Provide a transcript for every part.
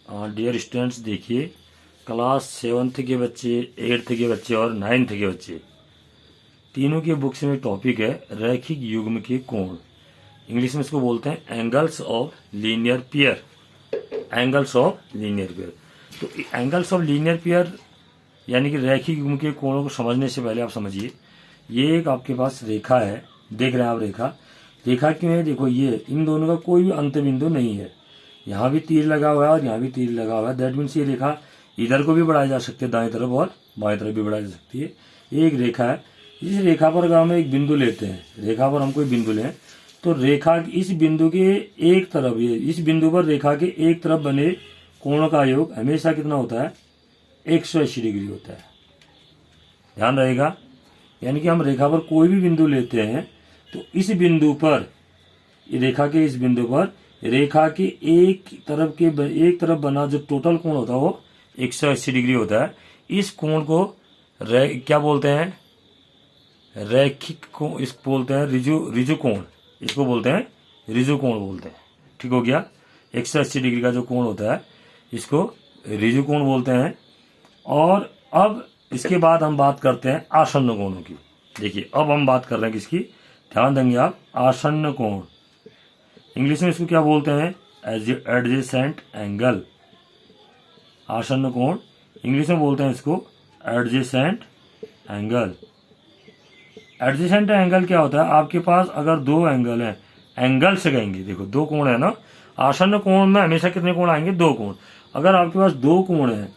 Dear students, देखिए class 7th के बच्चे, 8th के बच्चे और 9th के बच्चे तीनों के बुक्स में टॉपिक है रैखिक युग्म के कोण। इंग्लिश में इसको बोलते हैं angles of linear pair. Angles of linear pair. तो एंगल्स ऑफ लीनियर पेयर यानी कि रैखिक युग्म के कोणों को समझने से पहले आप समझिए, ये एक आपके पास रेखा है, देख रहे हैं आप रेखा क्यों है? देखो, ये इन दोनों का कोई भी अंत बिंदु नहीं है। यहाँ भी तीर लगा हुआ है और यहाँ भी तीर लगा हुआ है। दैट मीन्स ये रेखा इधर को भी बढ़ाई जा सकती है, दाएं तरफ और बाएं तरफ भी बढ़ाई जा सकती है। ये एक रेखा है। इस रेखा पर अगर हम एक बिंदु लेते हैं, रेखा पर हम कोई बिंदु लें तो रेखा इस बिंदु के एक तरफ, ये इस बिंदु पर रेखा के एक तरफ बने कोण का योग हमेशा कितना होता है? 180 डिग्री होता है। ध्यान रहेगा। यानी कि हम रेखा पर कोई भी बिंदु लेते हैं तो इस बिंदु पर, रेखा के इस बिंदु पर रेखा के एक तरफ बना जो टोटल कोण होता है वो 180 डिग्री होता है। इस कोण को क्या बोलते हैं? रैखिक कोण। इसको बोलते हैं रिजु कोण। इसको बोलते हैं रिजु कोण बोलते हैं। ठीक हो गया। 180 डिग्री का जो कोण होता है इसको रिजु कोण बोलते हैं। और अब इसके बाद हम बात करते हैं आसन्न कोणों की। देखिए, अब हम बात कर रहे हैं किसकी? ध्यान देंगे आप, आसन्न कोण। इंग्लिश में इसको क्या बोलते हैं? Adjacent angle. आसन्न कोण इंग्लिश में बोलते हैं इसको एडजेसेंट एंगल। एडजेसेंट एंगल क्या होता है? आपके पास अगर दो एंगल हैं, एंगल से कहेंगे, देखो दो कोण है ना। आसन्न कोण में हमेशा कितने कोण आएंगे? दो कोण। अगर आपके पास दो कोण है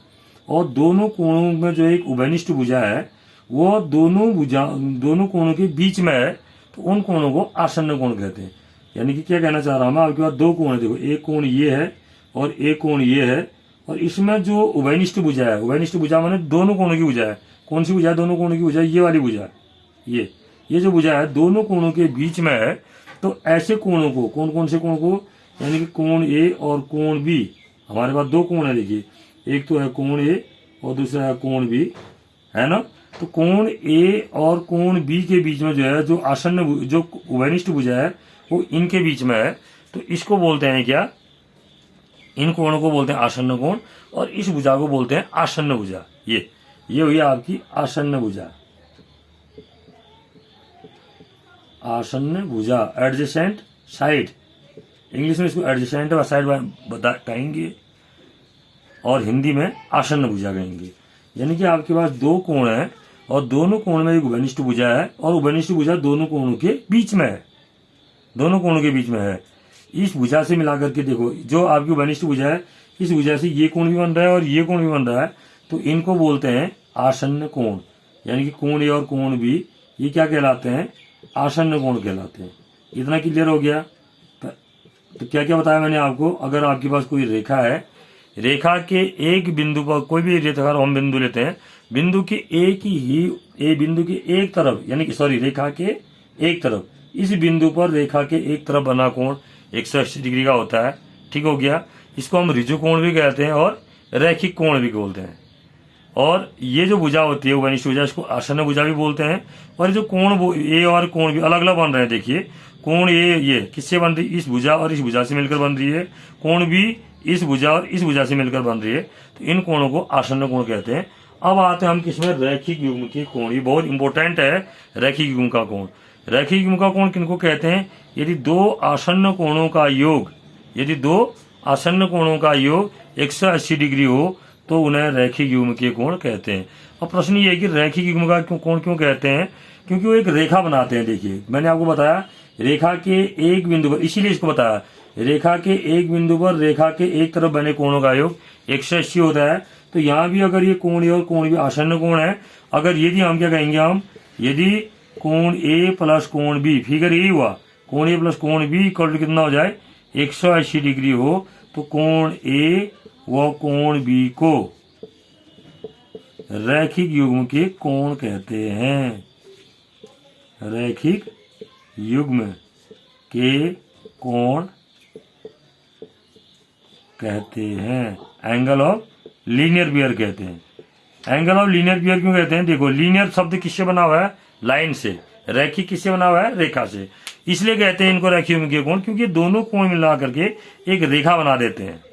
और दोनों कोणों में जो एक उभयनिष्ठ भुजा है वो दोनों कोणों के बीच में है तो उन कोणों को आसन्न कोण कहते हैं। यानी कि क्या कहना चाह रहा हूं मैं, आपके पास दो कोण है, देखो एक कोण ये है और एक कोण ये है, और इसमें जो उभयनिष्ठ भुजा है, उभयनिष्ठ भुजा माने दोनों कोणों की भुजा है। कौन सी भुजा है? दोनों कोणों की भुजा, ये वाली भुजा, ये जो भुजा है दोनों कोणों के बीच में है। तो ऐसे कोणों को, कौन से कोण को? यानी कि कोण ए और कोण बी। हमारे पास दो कोण है, देखिए, एक तो है कोण ए और दूसरा है कोण बी, है ना। तो कोण ए और कोण बी के बीच में जो है, जो आसन्न जो उभयनिष्ठ भुजा है वो इनके बीच में है। तो इसको बोलते हैं क्या? इन कोणों को बोलते हैं आसन्न कोण और इस भुजा को बोलते हैं आसन्न भुजा। ये हुई आपकी आसन्न भुजा। आसन्न भुजा, एडजेसेंट साइड। इंग्लिश में इसको एडजेसेंट साइड कहेंगे और हिंदी में आसन्न भुजा कहेंगे। यानी कि आपके पास दो कोण है और दोनों कोण में एक उभयनिष्ठ भुजा है और उभयनिष्ठ भुजा दोनों कोणों के बीच में है, दोनों कोणों के बीच में है। इस भुजा से मिलाकर के देखो, जो आपकी उभयनिष्ठ भुजा है, इस भुजा से ये कोण भी बन रहा है और ये कोण भी बन रहा है, तो इनको बोलते हैं आसन्न कोण। यानी कि कोण ए और कोण बी ये क्या कहलाते हैं? आसन्न कोण कहलाते हैं। इतना क्लियर हो गया? तो क्या क्या बताया मैंने आपको? अगर आपके पास कोई रेखा है, रेखा के एक बिंदु पर, कोई भी रेखा हम बिंदु लेते हैं, बिंदु के बिंदु के एक तरफ, यानी कि रेखा के एक तरफ, इस बिंदु पर रेखा के एक तरफ बना कोण 180 डिग्री का होता है। ठीक हो गया। इसको हम रिजु कोण भी कहते हैं और रैखिक कोण भी बोलते हैं। और ये जो भुजा होती है उभयनिष्ठ भुजा, इसको आसन्न भुजा भी बोलते हैं। और जो कोण ए और कोण भी अलग अलग बन रहे हैं, देखिए कोण ए ये किससे बन रही है? इस भुजा और इस भुजा से मिलकर बन रही है। कोण बी इस भुजा और इस भुजा से मिलकर बन रही है। तो इन कोणों को आसन्न कोण कहते हैं। अब आते हैं हम किसमें? रैखिक युग्म के कोण। ये बहुत इंपॉर्टेंट है, रैखिक युग्म का कोण। रैखिक युग्म का कोण किनको कहते हैं? यदि दो आसन्न कोणों का योग 180 डिग्री हो तो उन्हें रैखिक युग्म के कोण कहते हैं। अब प्रश्न ये है कि रैखिक युग्म का कोण क्यों कहते हैं? क्योंकि वो एक रेखा बनाते हैं। देखिए, मैंने आपको बताया रेखा के एक बिंदु पर, इसीलिए इसको बताया, रेखा के एक बिंदु पर रेखा के एक तरफ बने कोणों का योग 180 होता है। तो यहाँ भी अगर ये कोण ए और कोण बी आसन्न कोण है, अगर यदि हम क्या कहेंगे, यदि कोण ए प्लस कोण बी, फिगर यही हुआ, कोण ए प्लस कोण बी इक्वल टू कितना हो जाए? 180 डिग्री हो, तो कोण ए व कोण बी को रैखिक युग्म के कोण कहते हैं। रैखिक युग्म के कोण कहते हैं। एंगल ऑफ लीनियर पेयर कहते हैं। एंगल ऑफ लीनियर पेयर क्यों कहते हैं? देखो, लीनियर शब्द किससे बना हुआ है? लाइन से। रैखिक किससे बना हुआ है? रेखा से। इसलिए कहते हैं इनको रैखिक युग्म के कोण, क्योंकि दोनों कोण मिला करके एक रेखा बना देते हैं।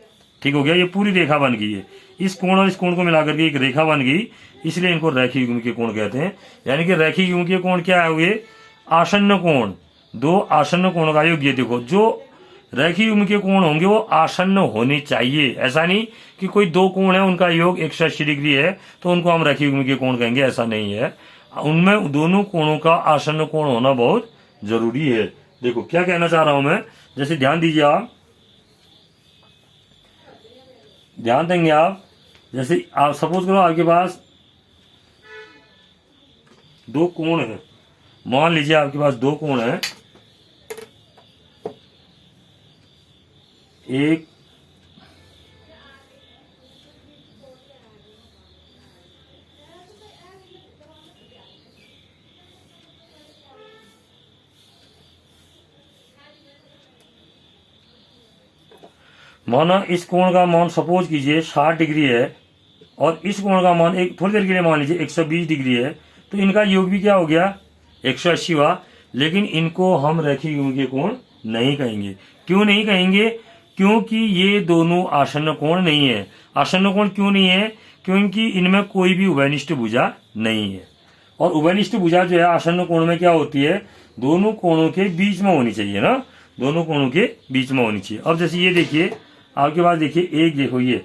ठीक हो गया, ये पूरी रेखा बन गई है, इस कोण और इस कोण को मिलाकर के एक रेखा बन गई, इसलिए इनको रैखिक युग्म के कोण कहते हैं। यानी कि रैखिक युग्म के कोण क्या हुए, आसन्न कोण, दो आसन्न कोण का योग। ये देखो, जो रैखिक युग्म के कोण होंगे वो आसन्न होने चाहिए, ऐसा नहीं कि कोई दो कोण है उनका योग 180 डिग्री है तो उनको हम रैखिक युग्म के कोण कहेंगे, ऐसा नहीं है। उनमें दोनों कोणों का आसन्न कोण होना बहुत जरूरी है। देखो क्या कहना चाह रहा हूं मैं, जैसे ध्यान दीजिए आप, ध्यान देंगे आप, जैसे आप सपोज करो आपके पास दो कोण है, मान लीजिए आपके पास दो कोण है, एक माना इस कोण का मान सपोज कीजिए 60 डिग्री है और इस कोण का मान एक थोड़ी देर के लिए मान लीजिए 120 डिग्री है, तो इनका योग भी क्या हो गया 180 हुआ। लेकिन इनको हम रैखिक युग्म के कोण नहीं कहेंगे। क्यों नहीं कहेंगे, क्योंकि ये दोनों आसन्न कोण नहीं है। आसन्न कोण क्यों नहीं है, क्योंकि इनमें कोई भी उभयनिष्ठ भुजा नहीं है, और उभयनिष्ठ भुजा जो है आसन्न कोण में क्या होती है, दोनों कोणों के बीच में होनी चाहिए ना, दोनों कोणों के बीच में होनी चाहिए। अब जैसे ये देखिए आपके पास, देखिए एक देखो ये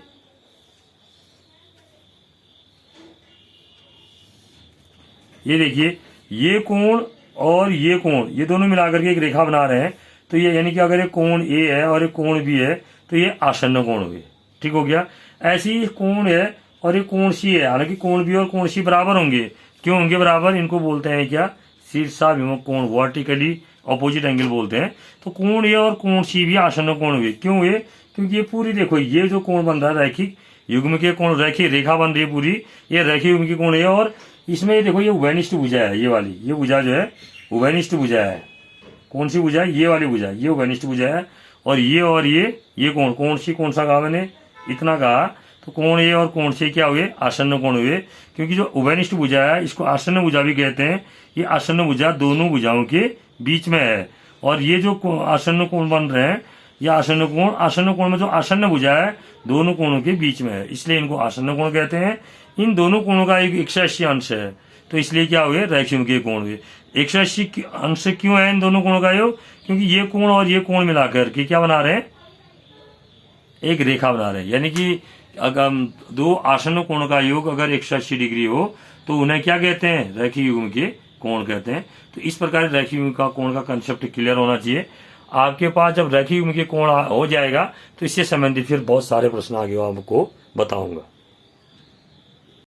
देखिए ये कोण और ये कोण, ये दोनों मिलाकर के एक रेखा बना रहे हैं, तो ये यानी कि अगर एक कोण ए है और एक कोण बी है तो ये आसन्न कोण हुए, ठीक हो गया। ऐसे ही कोण है और एक कोण सी है, हालांकि कोण बी और कोण सी बराबर होंगे, क्यों होंगे बराबर, इनको बोलते हैं क्या, शीर्षाभिमुख कोण, वर्टिकली ऑपोजिट एंगल बोलते हैं। तो कोण ए और कोण सी भी आसन्न कोण हुए, क्यों हुए, क्योंकि ये पूरी देखो ये जो कोण बन रहा है रैखिक युग्म के कोण, रैखिक रेखा बन रही है पूरी, ये रैखिक युग्म के कोण है, और इसमें ये देखो ये उभयनिष्ठ भुजा है, ये वाली, ये भुजा जो है उभयनिष्ठ भुजा है। कौन सी भुजा है, ये वाली भुजा, ये उभयनिष्ठ भुजा है। और ये कोण, कौन सी, कौन सा कहा मैंने, इतना कहा, तो कोण ए और कोण से क्या हुए, आसन्न कोण हुए। क्योंकि जो उभयनिष्ठ भुजा है इसको आसन्न भुजा भी कहते हैं, ये आसन्न भुजा दोनों भुजाओं के बीच में है। और ये जो आसन्न कोण बन रहे हैं, ये आसन्न कोण में जो आसन्न भुजा है दोनों कोणों के बीच में है, इसलिए इनको आसन्न कोण कहते हैं। इन दोनों कोणों का एक 180 अंश है, तो इसलिए क्या हुए, रैखिक युग्म के कोण हुए। 180 अंश क्यों है इन दोनों कोणों का योग, क्योंकि ये कोण और ये कोण मिलाकर के क्या बना रहे हैं, एक रेखा बना रहे हैं। यानी कि अगर दो आसन्न कोणों का योग अगर 180 डिग्री हो तो उन्हें क्या कहते हैं, रैखिक युग्म के कोण कहते हैं। तो इस प्रकार रैखिक युग्म का कोण का कंसेप्ट क्लियर होना चाहिए आपके पास। जब रैखिक युग्म के कोण हो जाएगा तो इससे संबंधित फिर बहुत सारे प्रश्न आगे आपको बताऊंगा।